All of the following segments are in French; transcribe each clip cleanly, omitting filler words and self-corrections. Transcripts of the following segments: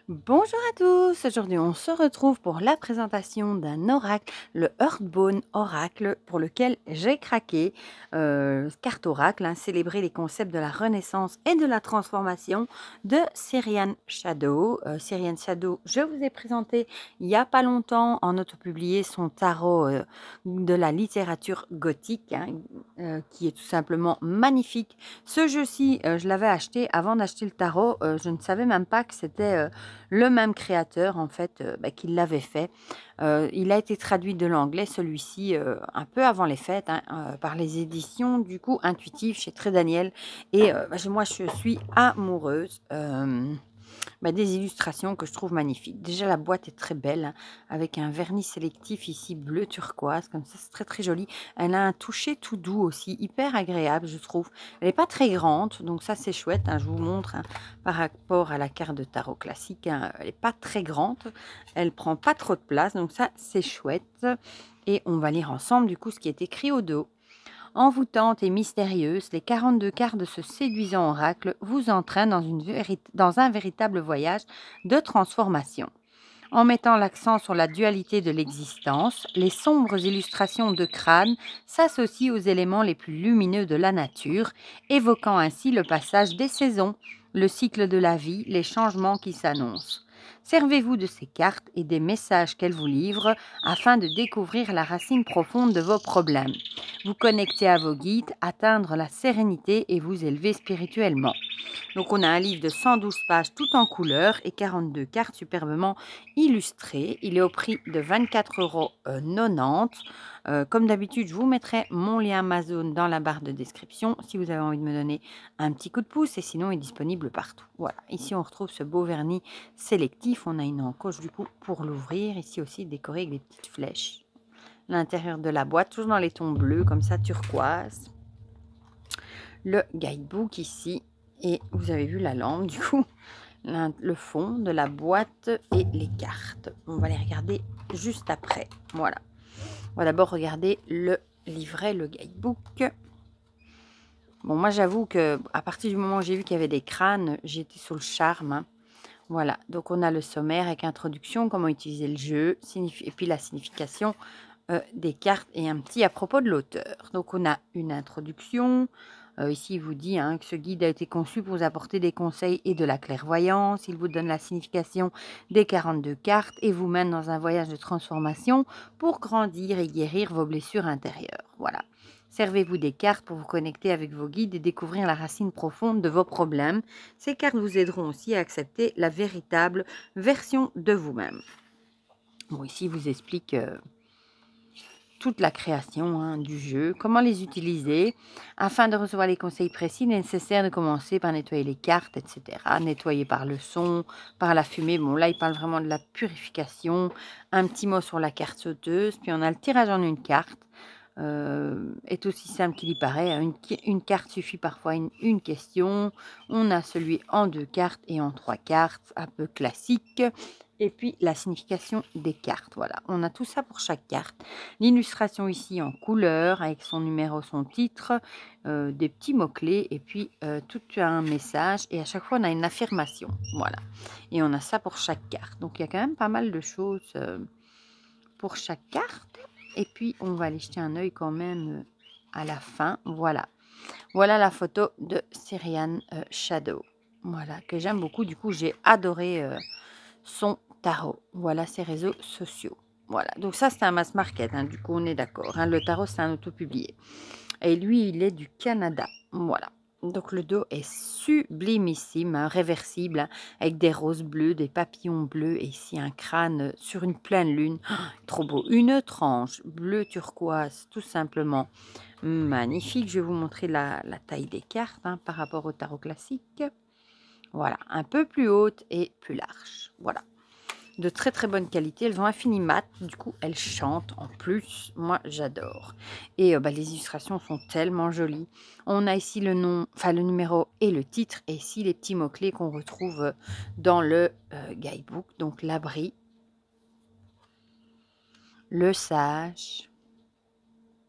Bonjour à tous, aujourd'hui on se retrouve pour la présentation d'un oracle, le Earthbone Oracle, pour lequel j'ai craqué. Carte oracle, célébrer les concepts de la renaissance et de la transformation de Syrian Shadow. Syrian Shadow, je vous ai présenté il n'y a pas longtemps en autopublié son tarot de la littérature gothique, qui est tout simplement magnifique. Ce jeu-ci, je l'avais acheté avant d'acheter le tarot, je ne savais même pas que c'était le même créateur en fait qui l'avait fait. Il a été traduit de l'anglais celui-ci un peu avant les fêtes par les éditions du coup intuitif chez Très Daniel et moi je suis amoureuse des illustrations que je trouve magnifiques. Déjà la boîte est très belle avec un vernis sélectif ici bleu turquoise comme ça, c'est très très joli. Elle a un toucher tout doux aussi, hyper agréable je trouve. Elle n'est pas très grande donc ça c'est chouette, je vous montre par rapport à la carte de tarot classique, elle n'est pas très grande, elle prend pas trop de place donc ça c'est chouette. Et on va lire ensemble du coup ce qui est écrit au dos. Envoûtantes et mystérieuses, les 42 cartes de ce séduisant oracle vous entraînent dans un véritable voyage de transformation. En mettant l'accent sur la dualité de l'existence, les sombres illustrations de crâne s'associent aux éléments les plus lumineux de la nature, évoquant ainsi le passage des saisons, le cycle de la vie, les changements qui s'annoncent. Servez-vous de ces cartes et des messages qu'elles vous livrent afin de découvrir la racine profonde de vos problèmes, vous connecter à vos guides, atteindre la sérénité et vous élever spirituellement. Donc on a un livre de 112 pages tout en couleur et 42 cartes superbement illustrées. Il est au prix de 24,90 €. Comme d'habitude, je vous mettrai mon lien Amazon dans la barre de description si vous avez envie de me donner un petit coup de pouce et sinon il est disponible partout. Voilà, ici on retrouve ce beau vernis sélectif. On a une encoche du coup pour l'ouvrir. Ici aussi décoré avec des petites flèches. L'intérieur de la boîte, toujours dans les tons bleus comme ça turquoise. Le guidebook ici. Et vous avez vu la lampe, du coup, le fond de la boîte et les cartes. On va les regarder juste après. Voilà. On va d'abord regarder le livret, le guidebook. Bon, moi, j'avoue que à partir du moment où j'ai vu qu'il y avait des crânes, j'ai été sous le charme. Voilà. Donc, on a le sommaire avec introduction, comment utiliser le jeu, et puis la signification des cartes et un petit à propos de l'auteur. Donc, on a une introduction. Ici, il vous dit que ce guide a été conçu pour vous apporter des conseils et de la clairvoyance. Il vous donne la signification des 42 cartes et vous mène dans un voyage de transformation pour grandir et guérir vos blessures intérieures. Voilà. Servez-vous des cartes pour vous connecter avec vos guides et découvrir la racine profonde de vos problèmes. Ces cartes vous aideront aussi à accepter la véritable version de vous-même. Bon, ici, il vous explique toute la création du jeu, comment les utiliser. Afin de recevoir les conseils précis, il est nécessaire de commencer par nettoyer les cartes, etc. Nettoyer par le son, par la fumée. Bon, là, il parle vraiment de la purification. Un petit mot sur la carte sauteuse. Puis, on a le tirage en une carte. Est aussi simple qu'il y paraît. Une carte suffit parfois à une question. On a celui en 2 cartes et en 3 cartes, un peu classique. Et puis la signification des cartes. Voilà, on a tout ça pour chaque carte. L'illustration ici en couleur avec son numéro, son titre, des petits mots-clés et puis tout un message. Et à chaque fois, on a une affirmation. Voilà. Et on a ça pour chaque carte. Donc, il y a quand même pas mal de choses pour chaque carte. Et puis, on va aller jeter un œil quand même à la fin. Voilà. Voilà la photo de Syrian Shadow. Voilà, que j'aime beaucoup. Du coup, j'ai adoré son tarot. Voilà ses réseaux sociaux. Voilà, donc ça, c'est un mass market. Du coup, on est d'accord. Le tarot, c'est un auto-publié. Et lui, il est du Canada. Voilà. Donc, le dos est sublimissime, réversible, avec des roses bleues, des papillons bleus, et ici un crâne sur une pleine lune. Trop beau. Une tranche bleu turquoise, tout simplement magnifique. Je vais vous montrer la taille des cartes par rapport au tarot classique. Voilà, un peu plus haute et plus large. Voilà. De très très bonne qualité, elles ont un fini mat, du coup elles chantent en plus, moi j'adore. Et les illustrations sont tellement jolies. On a ici le nom, enfin le numéro et le titre, et ici les petits mots-clés qu'on retrouve dans le guidebook. Donc l'abri, le sage.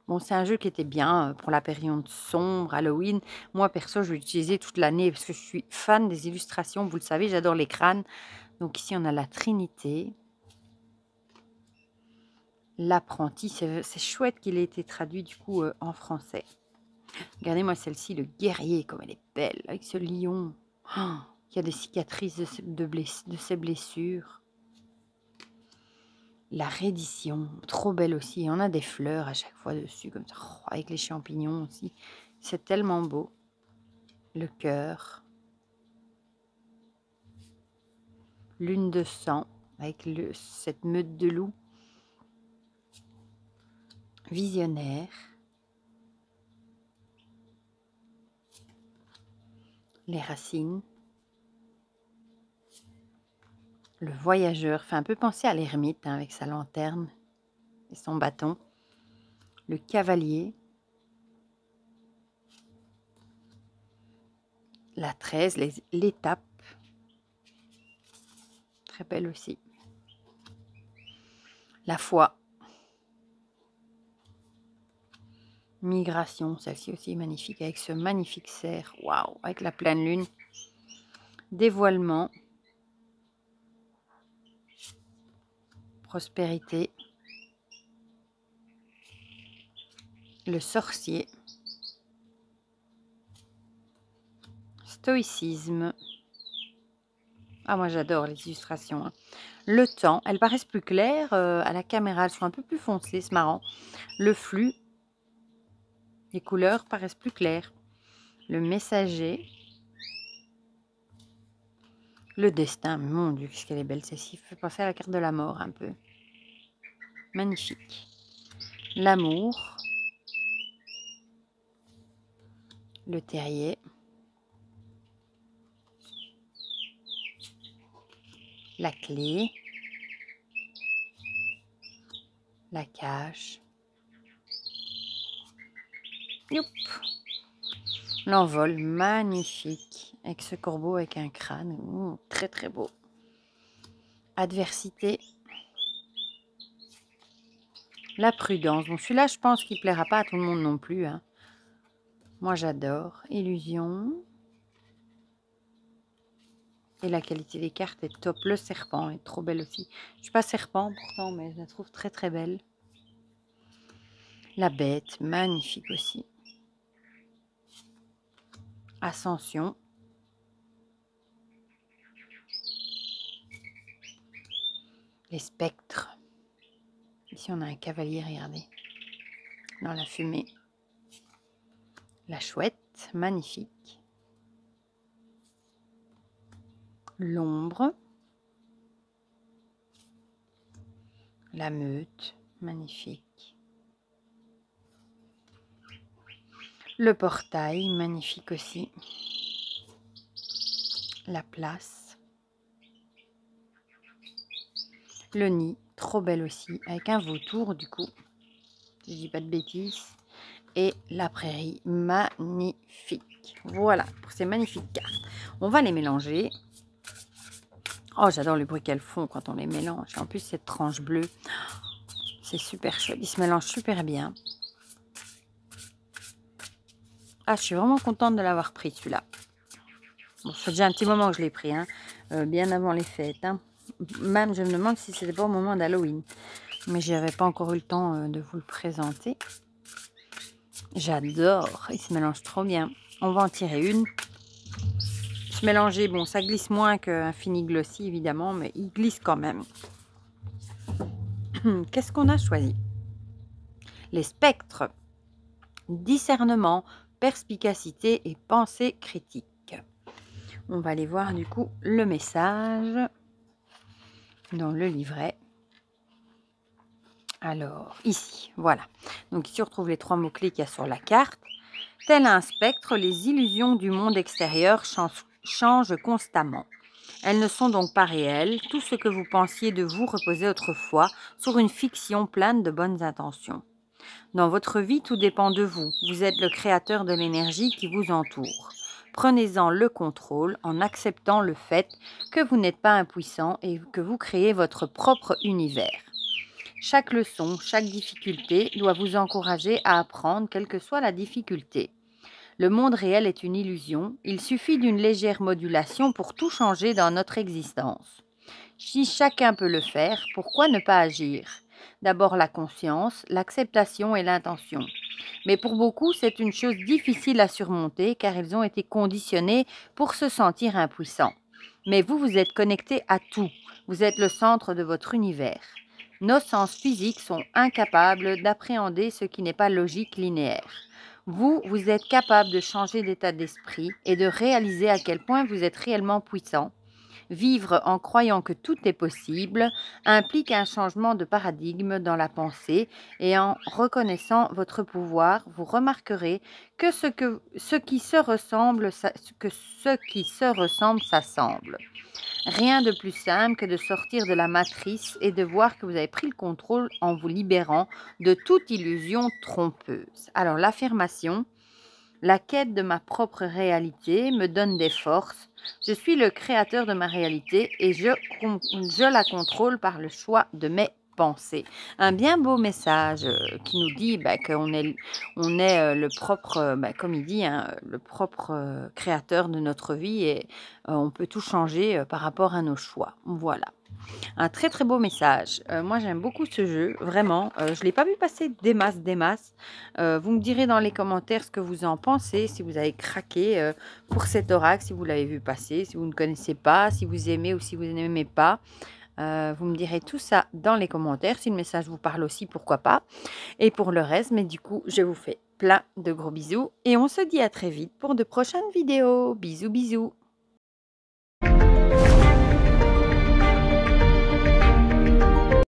Bon, c'est un jeu qui était bien pour la période sombre, Halloween. Moi perso, je vais l'utiliser toute l'année parce que je suis fan des illustrations, vous le savez, j'adore les crânes. Donc ici, on a la Trinité. L'apprenti, c'est chouette qu'il ait été traduit du coup en français. Regardez-moi celle-ci, le guerrier, comme elle est belle, avec ce lion. Oh, qui a des cicatrices de ses blessures. La reddition, trop belle aussi. On a des fleurs à chaque fois dessus, comme ça, oh, avec les champignons aussi. C'est tellement beau. Le cœur. Lune de sang, avec cette meute de loups. Visionnaire. Les racines. Le voyageur fait un peu penser à l'ermite, hein, avec sa lanterne et son bâton. Le cavalier. La 13, l'étape. Très belle aussi. La foi. Migration, celle-ci aussi est magnifique, avec ce magnifique cerf. Waouh, avec la pleine lune. Dévoilement. Prospérité. Le sorcier. Stoïcisme. Ah, moi j'adore les illustrations. Hein. Le temps, elles paraissent plus claires à la caméra, elles sont un peu plus foncées, c'est marrant. Le flux, les couleurs paraissent plus claires. Le messager. Le destin, mon Dieu, qu'est-ce qu'elle est belle celle-ci. Fait penser à la carte de la mort un peu. Magnifique. L'amour. Le terrier. La clé. La cage. Youp. L'envol, magnifique. Avec ce corbeau avec un crâne. Très très beau. Adversité. La prudence. Bon, celui-là, je pense qu'il ne plaira pas à tout le monde non plus. Hein. Moi, j'adore. Illusion. Et la qualité des cartes est top. Le serpent est trop belle aussi. Je ne suis pas serpent pourtant, mais je la trouve très très belle. La bête, magnifique aussi. Ascension. Les spectres. Ici, on a un cavalier, regardez. Dans la fumée. La chouette, magnifique. L'ombre. La meute, magnifique. Le portail, magnifique aussi. La place. Le nid, trop belle aussi, avec un vautour du coup. Si je dis pas de bêtises. Et la prairie, magnifique. Voilà, pour ces magnifiques cartes. On va les mélanger. Oh, j'adore le bruit qu'elles font quand on les mélange. Et en plus, cette tranche bleue, c'est super chouette. Ils se mélangent super bien. Ah, je suis vraiment contente de l'avoir pris, celui-là. Bon, ça fait déjà un petit moment que je l'ai pris, hein, bien avant les fêtes. Hein. Même, je me demande si c'était pas au moment d'Halloween. Mais je n'avais pas encore eu le temps de vous le présenter. J'adore. Il se mélange trop bien. On va en tirer une. Se mélanger, bon, ça glisse moins qu'un fini glossy, évidemment, mais il glisse quand même. Qu'est-ce qu'on a choisi? Les spectres. Discernement, perspicacité et pensée critique. On va aller voir du coup le message dans le livret. Alors, ici, voilà. Donc ici, on retrouve les 3 mots-clés qu'il y a sur la carte. Tel un spectre, les illusions du monde extérieur changent constamment. Elles ne sont donc pas réelles. Tout ce que vous pensiez de vous reposait autrefois sur une fiction pleine de bonnes intentions. Dans votre vie, tout dépend de vous. Vous êtes le créateur de l'énergie qui vous entoure. Prenez-en le contrôle en acceptant le fait que vous n'êtes pas impuissant et que vous créez votre propre univers. Chaque leçon, chaque difficulté doit vous encourager à apprendre, quelle que soit la difficulté. Le monde réel est une illusion. Il suffit d'une légère modulation pour tout changer dans notre existence. Si chacun peut le faire, pourquoi ne pas agir? D'abord la conscience, l'acceptation et l'intention. Mais pour beaucoup, c'est une chose difficile à surmonter car ils ont été conditionnés pour se sentir impuissants. Mais vous, vous êtes connecté à tout. Vous êtes le centre de votre univers. Nos sens physiques sont incapables d'appréhender ce qui n'est pas logique linéaire. Vous, vous êtes capable de changer d'état d'esprit et de réaliser à quel point vous êtes réellement puissant. Vivre en croyant que tout est possible implique un changement de paradigme dans la pensée et en reconnaissant votre pouvoir, vous remarquerez que ce qui se ressemble, s'assemble. Rien de plus simple que de sortir de la matrice et de voir que vous avez pris le contrôle en vous libérant de toute illusion trompeuse. Alors l'affirmation: la quête de ma propre réalité me donne des forces. Je suis le créateur de ma réalité et je la contrôle par le choix de mes pensées. Un bien beau message qui nous dit qu'on est le propre, comme il dit, hein, le propre créateur de notre vie et on peut tout changer par rapport à nos choix. Voilà. Un très très beau message. Moi j'aime beaucoup ce jeu, vraiment. Je ne l'ai pas vu passer des masses, des masses. Vous me direz dans les commentaires ce que vous en pensez, si vous avez craqué pour cet oracle, si vous l'avez vu passer, si vous ne connaissez pas, si vous aimez ou si vous n'aimez pas. Vous me direz tout ça dans les commentaires. Si le message vous parle aussi, pourquoi pas. Et pour le reste, mais du coup, je vous fais plein de gros bisous. Et on se dit à très vite pour de prochaines vidéos. Bisous, bisous.